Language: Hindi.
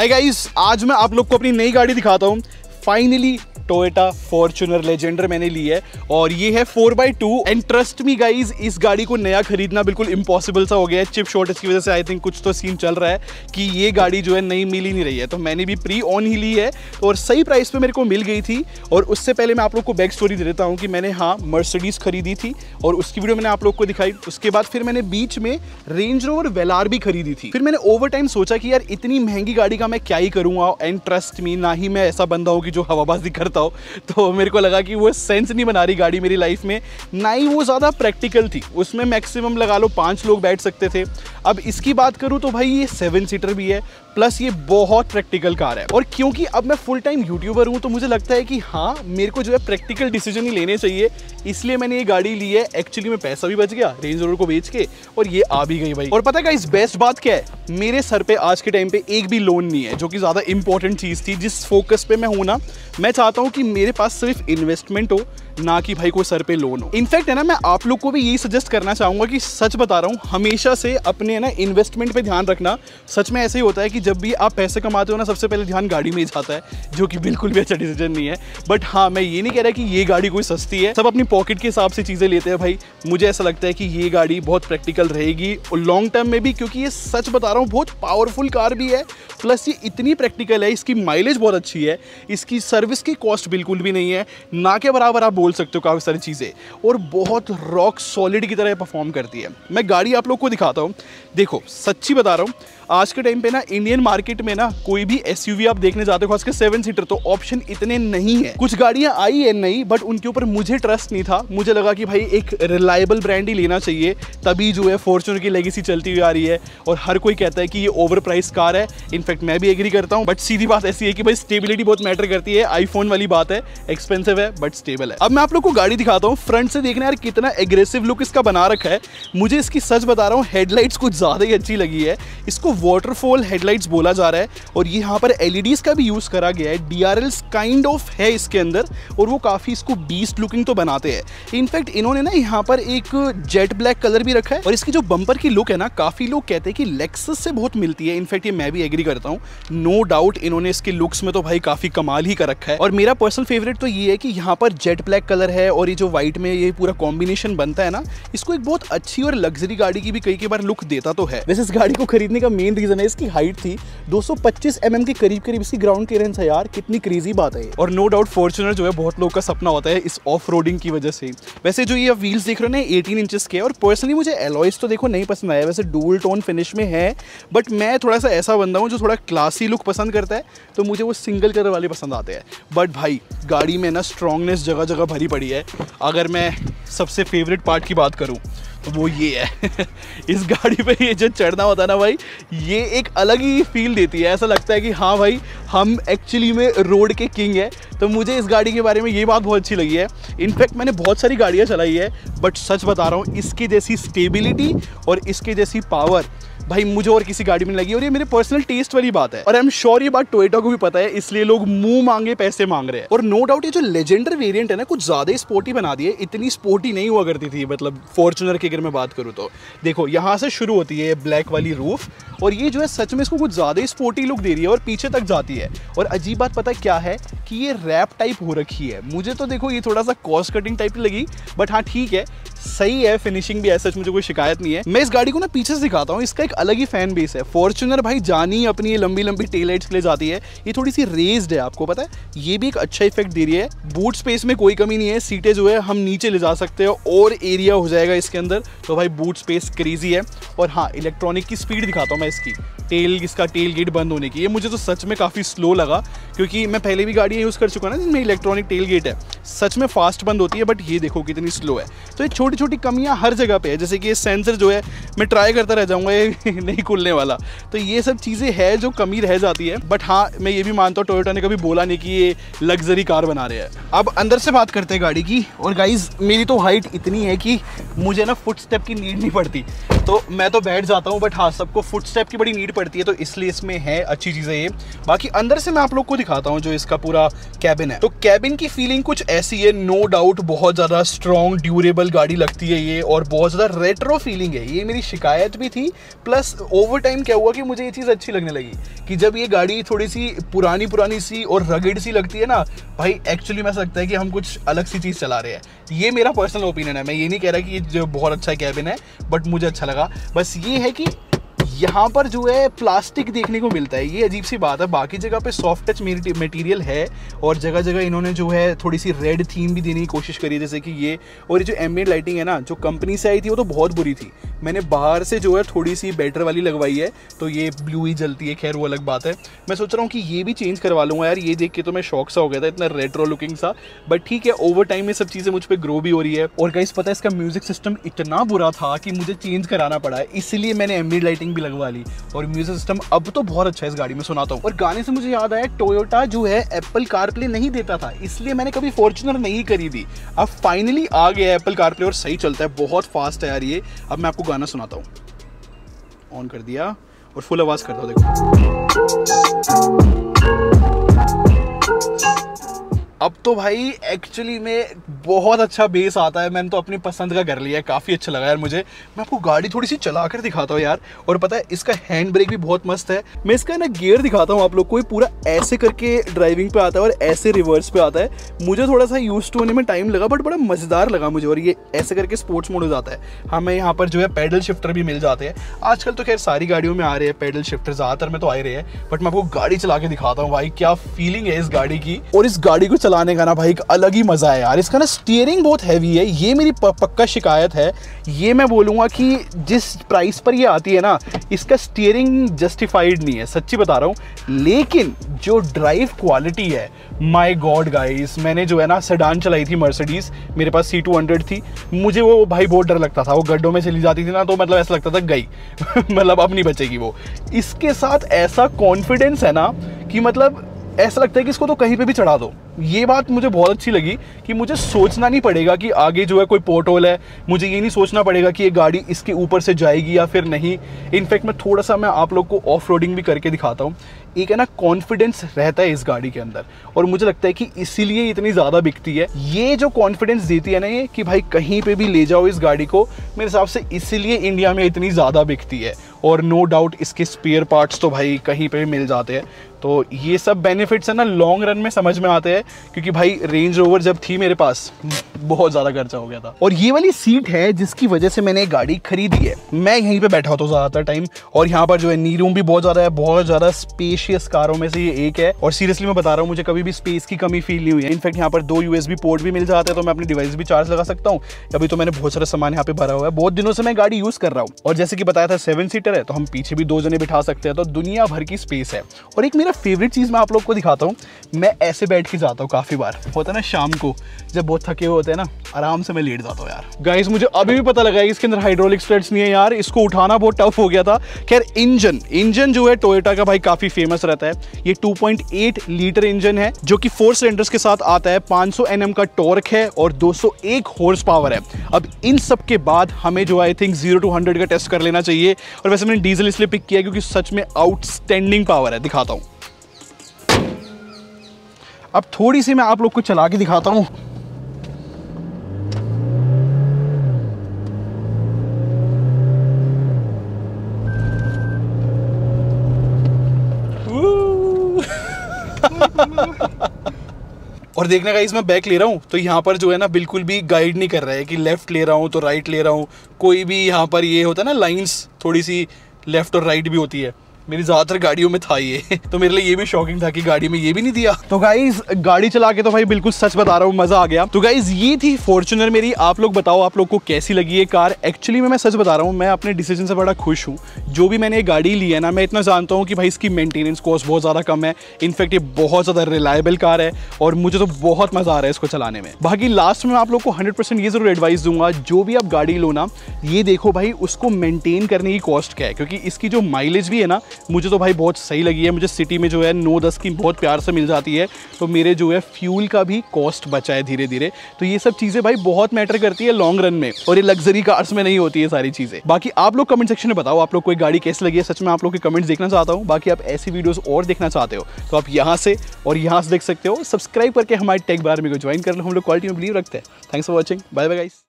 हाय गाइस, आज मैं आप लोग को अपनी नई गाड़ी दिखाता हूँ। फाइनली टोयोटा फॉर्च्यूनर लेजेंडर मैंने ली है और ये है 4x2 and trust me guys, इस गाड़ी को नया खरीदना बिल्कुल इम्पॉसिबल सा हो गया है। चिप शॉर्टेज की वजह से आई थिंक कुछ तो सीन चल रहा है कि ये गाड़ी जो है नई मिल ही नहीं रही है, तो मैंने भी प्री ऑन ही ली है और सही प्राइस पे मेरे को मिल गई थी। और उससे पहले मैं आप लोग को बैक स्टोरी दे देता हूँ कि मैंने मर्सिडीज खरीदी थी और उसकी वीडियो मैंने आप लोग को दिखाई। उसके बाद फिर मैंने बीच में रेंज रोवर वेलार भी खरीदी थी। फिर मैंने ओवर टाइम सोचा कि यार इतनी महंगी गाड़ी का मैं क्या ही करूँगा, एंड ट्रस्ट मी, ना ही मैं ऐसा बंदा हूँ कि जो हवाबाजी करता हो, तो मेरे को लगा कि वो सेंस नहीं बना रही गाड़ी मेरी लाइफ में, ना ही वो ज़्यादा प्रैक्टिकल थी। उसमें मैक्सिमम लगा लो 5 लोग बैठ सकते थे। अब इसकी बात करूँ तो भाई ये 7 सीटर भी है, प्लस ये बहुत प्रैक्टिकल कार है। और क्योंकि अब मैं फुल टाइम यूट्यूबर हूँ तो मुझे लगता है कि हाँ, मेरे को जो है प्रैक्टिकल डिसीजन ही लेने चाहिए, इसलिए मैंने ये गाड़ी ली है। एक्चुअली में पैसा भी बच गया रेंज रोवर को बेच के और ये आ भी गई भाई। और पता है इस बेस्ट बात क्या है, मेरे सर पे आज के टाइम पे एक भी लोन नहीं है, जो कि ज़्यादा इंपॉर्टेंट चीज़ थी। जिस फोकस पे मैं हूँ ना, मैं चाहता हूँ कि मेरे पास सिर्फ इन्वेस्टमेंट हो, ना कि भाई कोई सर पे लोन हो। इनफैक्ट है ना, मैं आप लोग को भी यही सजेस्ट करना चाहूँगा कि सच बता रहा हूँ, हमेशा से अपने ना इन्वेस्टमेंट पे ध्यान रखना। सच में ऐसे ही होता है कि जब भी आप पैसे कमाते हो ना, सबसे पहले ध्यान गाड़ी में ही जाता है, जो कि बिल्कुल भी अच्छा डिसीजन नहीं है। बट हाँ, मैं ये नहीं कह रहा कि ये गाड़ी कोई सस्ती है। सब अपनी पॉकेट के हिसाब से चीज़ें लेते हैं भाई। मुझे ऐसा लगता है कि ये गाड़ी बहुत प्रैक्टिकल रहेगी और लॉन्ग टर्म में भी, क्योंकि ये सच बता रहा हूँ बहुत पावरफुल कार भी है, प्लस ये इतनी प्रैक्टिकल है, इसकी माइलेज बहुत अच्छी है, इसकी सर्विस की कॉस्ट बिल्कुल भी नहीं है, ना के बराबर आप बोल सकते हो काफ़ी सारी चीज़ें, और बहुत रॉक सॉलिड की तरह परफॉर्म करती है। मैं गाड़ी आप लोग को दिखाता हूँ। देखो, सच्ची बता रहा हूँ, आज के टाइम पे ना इंडियन मार्केट में ना कोई भी एसयूवी आप देखने जाते हो, खास कर 7 सीटर, तो ऑप्शन इतने नहीं है। कुछ गाड़ियां आई है नई, बट उनके ऊपर मुझे ट्रस्ट नहीं था। मुझे लगा कि भाई एक रिलायबल ब्रांड ही लेना चाहिए, तभी जो है फॉर्च्यूनर की लेगेसी चलती हुई आ रही है। और हर कोई कहता है कि ये ओवर प्राइस कार है, इनफैक्ट मैं भी एग्री करता हूँ। बट सीधी बात ऐसी है कि भाई स्टेबिलिटी बहुत मैटर करती है। आईफोन वाली बात है, एक्सपेंसिव है बट स्टेबल है। अब मैं आप लोग को गाड़ी दिखाता हूँ। फ्रंट से देखना यार कितना एग्रेसिव लुक इसका बना रखा है। मुझे इसकी सच बता रहा हूँ, हेडलाइट्स कुछ ज़्यादा ही अच्छी लगी है। इसको वाटरफॉल हेडलाइट्स बोला जा रहा है और ये यहाँ पर एलईडीज का भी यूज करा गया है। डीआरएल्स काइंड ऑफ है इसके अंदर और वो काफी इसको बीस्ट लुकिंग तो बनाते हैं। इनफैक्ट इन्होंने ना यहाँ पर एक जेट ब्लैक कलर भी रखा है और इसकी जो बम्पर की लुक है ना, काफी लोग कहते हैं कि लेक्सस से बहुत मिलती है। इनफैक्ट ये मैं भी एग्री करता हूँ, नो डाउट इन्होंने इसके लुक्स में तो भाई काफी कमाल ही कर रखा है। और मेरा पर्सनल फेवरेट तो ये है कि यहाँ पर जेट ब्लैक कलर है और ये जो व्हाइट में ये पूरा कॉम्बिनेशन बनता है ना, इसको एक बहुत अच्छी और लग्जरी गाड़ी की भी कई बार लुक देता तो है। वैसे इस गाड़ी को खरीदने का मेन रीजन है इसकी हाइट थी 225 mm के करीब इसकी ग्राउंड क्लियरेंस है यार, कितनी क्रेजी बात है। और नो डाउट फॉर्च्यूनर जो है बहुत लोगों का सपना होता है इस ऑफ रोडिंग की वजह से। वैसे जो ये व्हील्स देख रहे हो ना 18 इंचेस के, और पर्सनली मुझे एलॉयज तो देखो नहीं पसंद आया, वैसे डुअल टोन फिनिश में है, बट मैं थोड़ा सा ऐसा बंदा हूँ जो थोड़ा क्लासी लुक पसंद करता है, तो मुझे वो सिंगल कलर वाले पसंद आते हैं। बट भाई गाड़ी में ना स्ट्रॉन्गनेस जगह जगह भरी पड़ी है। अगर मैं सबसे फेवरेट पार्ट की बात करूँ तो वो ये है इस गाड़ी पे ये जो चढ़ना होता है ना भाई, ये एक अलग ही फील देती है। ऐसा लगता है कि हाँ भाई, हम एक्चुअली में रोड के किंग है। तो मुझे इस गाड़ी के बारे में ये बात बहुत अच्छी लगी है। इनफैक्ट मैंने बहुत सारी गाड़ियाँ चलाई है, बट सच बता रहा हूँ, इसकी जैसी स्टेबिलिटी और इसके जैसी पावर भाई मुझे और किसी गाड़ी में लगी। और ये मेरे पर्सनल टेस्ट वाली बात है और आई एम श्योर ये बात टोयोटा को भी पता है, इसलिए लोग मुंह मांगे पैसे मांग रहे हैं। और नो डाउट ये जो लेजेंडर वेरिएंट है ना, कुछ ज़्यादा ही स्पोर्टी बना दी है। इतनी स्पोर्टी नहीं हुआ करती थी, मतलब फॉर्च्यूनर की अगर मैं बात करूँ तो। देखो यहाँ से शुरू होती है ब्लैक वाली रूफ, और ये जो है सच में इसको कुछ ज़्यादा ही स्पोर्टी लुक दे रही है और पीछे तक जाती है। और अजीब बात पता है क्या है कि ये रैप टाइप हो रखी है। मुझे तो देखो ये थोड़ा सा कॉस्ट कटिंग टाइप लगी, बट हाँ ठीक है, सही है, फिनिशिंग भी ऐसा मुझे कोई शिकायत नहीं है। मैं इस गाड़ी को ना पीछे से दिखाता हूँ, इसका एक अलग ही फैन बेस है। फॉर्च्यूनर भाई जानी अपनी ये लंबी लंबी टेल लाइट्स के लिए जाती है, ये थोड़ी सी रेज्ड है, आपको पता है, ये भी एक अच्छा इफेक्ट दे रही है। बूट स्पेस में कोई कमी नहीं है, सीटें जो है हम नीचे ले जा सकते हो और एरिया हो जाएगा इसके अंदर, तो भाई बूट स्पेस क्रेजी है। और हाँ, इलेक्ट्रॉनिक की स्पीड दिखाता हूँ मैं इसकी, इसका टेल गेट बंद होने की, ये मुझे तो सच में काफ़ी स्लो लगा, क्योंकि मैं पहले भी गाड़ियाँ यूज़ कर चुका ना जिनमें इलेक्ट्रॉनिक टेल गेट है, सच में फास्ट बंद होती है, बट ये देखो कितनी स्लो है। तो ये छोटी छोटी कमियाँ हर जगह पे है, जैसे कि ये सेंसर जो है मैं ट्राई करता रह जाऊँगा, ये नहीं खुलने वाला। तो ये सब चीज़ें हैं जो कमी रह जाती है। बट हाँ, मैं ये भी मानता हूँ टोयोटा ने कभी बोला नहीं कि ये लग्जरी कार बना रहे हैं। अब अंदर से बात करते हैं गाड़ी की। और गाइज मेरी तो हाइट इतनी है कि मुझे ना फुट स्टेप की नीड नहीं पड़ती, तो मैं तो बैठ जाता हूँ। बट हाँ, सबको फुट स्टेप की बड़ी नीड पड़ती है, तो इसलिए इसमें है अच्छी चीज़ है ये। बाकी अंदर से मैं आप लोग को दिखाता हूँ जो इसका पूरा कैबिन है। तो कैबिन की फीलिंग कुछ ऐसी है, नो डाउट बहुत ज़्यादा स्ट्रॉन्ग ड्यूरेबल गाड़ी लगती है ये, और बहुत ज़्यादा रेट्रो फीलिंग है। ये मेरी शिकायत भी थी, प्लस ओवर टाइम क्या हुआ कि मुझे ये चीज़ अच्छी लगने लगी कि जब ये गाड़ी थोड़ी सी पुरानी सी और रगड़ सी लगती है ना भाई, एक्चुअली में ऐसा लगता है कि हम कुछ अलग सी चीज़ चला रहे हैं। ये मेरा पर्सनल ओपिनियन है, मैं ये नहीं कह रहा कि ये जो बहुत अच्छा कैबिन है, बट मुझे अच्छा लगा। बस ये है कि यहाँ पर जो है प्लास्टिक देखने को मिलता है, ये अजीब सी बात है। बाकी जगह पे सॉफ्ट टच मटेरियल है, और जगह जगह इन्होंने जो है थोड़ी सी रेड थीम भी देने की कोशिश करी है, जैसे कि ये। और ये जो एम्बिएंट लाइटिंग है ना, जो कंपनी से आई थी वो तो बहुत बुरी थी, मैंने बाहर से जो है थोड़ी सी बेटर वाली लगवाई है, तो ये ब्लू ही जलती है। खैर वो अलग बात है, मैं सोच रहा हूँ कि ये भी चेंज करवा लूँगा यार। ये देख के तो मैं शौक सा हो गया था, इतना रेट्रो लुकिंग सा, बट ठीक है, ओवर टाइम में सब चीज़ें मुझ पर ग्रो भी हो रही है। और गाइस पता है इसका म्यूजिक सिस्टम इतना बुरा था कि मुझे चेंज कराना पड़ा है, इसलिए मैंने एम्बिएंट लाइटिंग भी लगवा ली। और म्यूजिक सिस्टम अब तो बहुत अच्छा है इस गाड़ी में, सुनाता हूँ। और गाने से मुझे याद आया, टोयोटा जो है एप्पल कारप्ले नहीं देता था, इसलिए मैंने कभी फॉर्च्यूनर नहीं खरीदी। अब फाइनली आ गया एप्पल कारप्ले और सही चलता है, बहुत फास्ट है यार ये। अब मैं आपको गाना सुनाता हूँ, ऑन कर दिया और फुल आवाज करता हूँ, देखो। अब तो भाई एक्चुअली में बहुत अच्छा बेस आता है, मैंने तो अपनी पसंद का कर लिया है, काफ़ी अच्छा लगा यार मुझे। मैं आपको गाड़ी थोड़ी सी चला कर दिखाता हूँ यार। और पता है इसका हैंड ब्रेक भी बहुत मस्त है। मैं इसका ना गियर दिखाता हूँ आप लोग को, पूरा ऐसे करके ड्राइविंग पे आता है और ऐसे रिवर्स पे आता है। मुझे थोड़ा सा यूज टू होने में टाइम लगा, बट बड़ा मज़ेदार लगा मुझे। और ये ऐसे करके स्पोर्ट्स मोड हो जाता है। हमें यहाँ पर जो है पैडल शिफ्टर भी मिल जाते हैं। आजकल तो खैर सारी गाड़ियों में आ रहे हैं पैडल शिफ्टर, ज़्यादातर में तो आ ही रहे हैं, बट मैं आपको गाड़ी चला के दिखाता हूँ भाई क्या फीलिंग है इस गाड़ी की। और इस गाड़ी को चलाने का ना भाई एक अलग ही मजा है यार। इसका ना स्टीयरिंग बहुत हैवी है, ये मेरी पक्का शिकायत है। ये मैं बोलूँगा कि जिस प्राइस पर ये आती है ना, इसका स्टीयरिंग जस्टिफाइड नहीं है, सच्ची बता रहा हूँ। लेकिन जो ड्राइव क्वालिटी है, माय गॉड गाइस, मैंने जो है ना सेडान चलाई थी मर्सिडीज, मेरे पास C200 थी, मुझे वो भाई बहुत डर लगता था, वो गड्ढों में चली जाती थी ना, तो मतलब ऐसा लगता था गई मतलब अब नहीं बचेगी वो। इसके साथ ऐसा कॉन्फिडेंस है ना कि मतलब ऐसा लगता है कि इसको तो कहीं पे भी चढ़ा दो। ये बात मुझे बहुत अच्छी लगी कि मुझे सोचना नहीं पड़ेगा कि आगे जो है कोई पोर्ट होल है, मुझे ये नहीं सोचना पड़ेगा कि ये गाड़ी इसके ऊपर से जाएगी या फिर नहीं। इनफैक्ट मैं आप लोग को ऑफ रोडिंग भी करके दिखाता हूँ। एक है ना कॉन्फिडेंस रहता है इस गाड़ी के अंदर, और मुझे लगता है कि इसीलिए इतनी ज़्यादा बिकती है। ये जो कॉन्फिडेंस देती है ना ये कि भाई कहीं पे भी ले जाओ इस गाड़ी को, मेरे हिसाब से इसीलिए इंडिया में इतनी ज़्यादा बिकती है। और नो डाउट इसके स्पेयर पार्ट्स तो भाई कहीं पे भी मिल जाते हैं। तो ये सब बेनिफिट्स है ना लॉन्ग रन में समझ में आते हैं, क्योंकि भाई रेंज रोवर जब थी मेरे पास बहुत ज़्यादा खर्चा हो गया था। और ये वाली सीट है जिसकी वजह से मैंने गाड़ी खरीदी है। मैं यहीं पे बैठा होता हूँ ज़्यादातर टाइम, और यहाँ पर जो है नी रूम भी बहुत ज़्यादा है, बहुत ज़्यादा स्पेशियस कारों में से ये एक है। और सीरियसली मैं बता रहा हूँ, मुझे कभी भी स्पेस की कमी फील नहीं हुई है। इनफैक्ट यहाँ पर 2 USB पोर्ट भी मिल जाते हैं, तो मैं अपनी डिवाइस भी चार्ज लगा सकता हूँ। अभी तो मैंने बहुत सारा सामान यहाँ पे भरा हुआ है, बहुत दिनों से मैं गाड़ी यूज़ कर रहा हूँ। और जैसे कि बताया था 7 सीटर है, तो हम पीछे भी 2 जने बिठा सकते हैं, तो दुनिया भर की स्पेस है। और एक मेरा फेवरेट चीज़ मैं आप लोग को दिखाता हूँ, मैं ऐसे बैठ के जाता हूँ काफ़ी बार, होता है ना शाम को जब बहुत थके हुए होते हैं ना, आराम से मैं लेट जाता हूँ यार। गाइस मुझे अभी भी पता लगा है इसके अंदर हाइड्रोलिक स्ट्रट्स नहीं है यार, इसको उठाना बहुत टफ हो गया था। खैर इंजन जो है टोयोटा का भाई काफ़ी फेमस रहता है। ये 2.8 लीटर इंजन है जो कि 4 सिलेंडर्स के साथ आता है, 500 Nm का टॉर्क है और 201 हॉर्स पावर है। अब इन सब के बाद हमें जो आई थिंक 0 to 100 का टेस्ट कर लेना चाहिए। और वैसे मैंने डीजल इसलिए पिक किया क्योंकि सच में आउटस्टैंडिंग पावर है, दिखाता हूँ। अब थोड़ी सी मैं आप लोग को चला के दिखाता हूँ। और देखने का इसमें बैक ले रहा हूँ तो यहाँ पर जो है ना बिल्कुल भी गाइड नहीं कर रहा है कि लेफ्ट ले रहा हूँ तो राइट ले रहा हूँ। कोई भी यहाँ पर ये होता है ना लाइंस, थोड़ी सी लेफ्ट और राइट भी होती है, मेरी ज़्यादातर गाड़ियों में था ये तो मेरे लिए ये भी शॉकिंग था कि गाड़ी में ये भी नहीं दिया। तो गाइज गाड़ी चला के तो भाई बिल्कुल सच बता रहा हूँ मज़ा आ गया। तो गाइज ये थी फॉर्च्यूनर मेरी। आप लोग बताओ आप लोग को कैसी लगी ये कार। एक्चुअली मैं सच बता रहा हूँ, मैं अपने डिसीजन से बड़ा खुश हूँ। जो भी मैंने ये गाड़ी ली है ना, मैं इतना जानता हूँ कि भाई इसकी मेंटेनेंस कॉस्ट बहुत ज़्यादा कम है। इनफैक्ट ये बहुत ज़्यादा रिलायबल कार है और मुझे तो बहुत मज़ा आ रहा है इसको चलाने में। बाकी लास्ट में आप लोग को 100% ये ज़रूर एडवाइस दूंगा, जो भी आप गाड़ी लो ना, ये देखो भाई उसको मेंटेन करने की कॉस्ट क्या है, क्योंकि इसकी जो माइलेज भी है ना मुझे तो भाई बहुत सही लगी है। मुझे सिटी में जो है 9-10 की बहुत प्यार से मिल जाती है, तो मेरे जो है फ्यूल का भी कॉस्ट बचा है धीरे धीरे। तो ये सब चीज़ें भाई बहुत मैटर करती है लॉन्ग रन में, और ये लग्जरी कार्स में नहीं होती है सारी चीज़ें। बाकी आप लोग कमेंट सेक्शन में बताओ आप लोग कोई गाड़ी कैसी लगी है। सच में आप लोग के कमेंट्स देखना चाहता हूँ। बाकी आप ऐसी वीडियोस और देखना चाहते हो तो आप यहाँ से और यहाँ से देख सकते हो। सब्सक्राइब करके हमारे टेक बारे में को ज्वाइन कर लो। हम लोग क्वालिटी में बिलीव रखते हैं। Thanks for watching, bye bye guys.